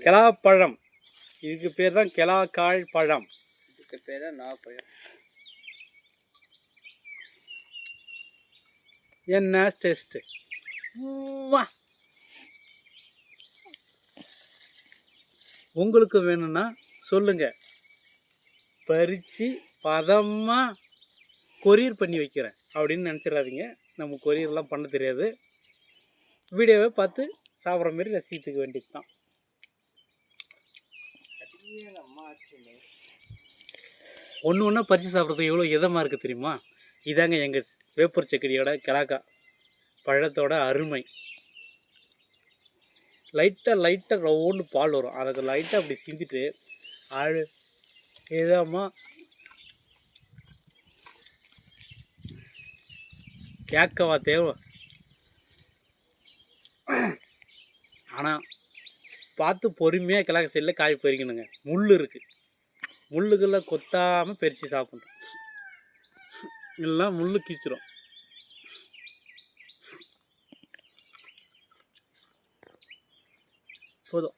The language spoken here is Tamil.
கிலாப்பழம், இதுக்கு பேர் தான் கிலாக்காய் பழம். இதுக்கு பேர் நாப்பழம். என்ன டேஸ்ட்? உங்களுக்கு வேணும்னா சொல்லுங்க, பறித்து பதமாக கொரியர் பண்ணி வைக்கிறேன் அப்படின்னு நினச்சிடாதீங்க. நம்ம கொரியர்லாம் பண்ண தெரியாது. வீடியோவை பார்த்து சாப்பிட்ற மாதிரி ரசித்துக்க வேண்டியது தான். ஒன்று ஒன்றா பறித்து சாப்பிட்றது எவ்வளோ இதமாக இருக்குது தெரியுமா? இதாங்க எங்கள் வேப்பூர் சக்கரியோட கிலாக்கா பழத்தோட அருமை. லைட்டாக ரவுண்டு பால் வரும், அதை லைட்டாக அப்படி சிந்திட்டு ஆழு இதமா கேட்கவா தேவை. ஆனால் பார்த்து பொறுமையாக கிழக்கு சைடில் காய் பறிக்கணுங்க. முள் இருக்குது, முள்ளுக்கெல்லாம் கொத்தாமல் பறித்து சாப்பிடணும், இல்லைன்னா முள் கீச்சிரும். போதும்.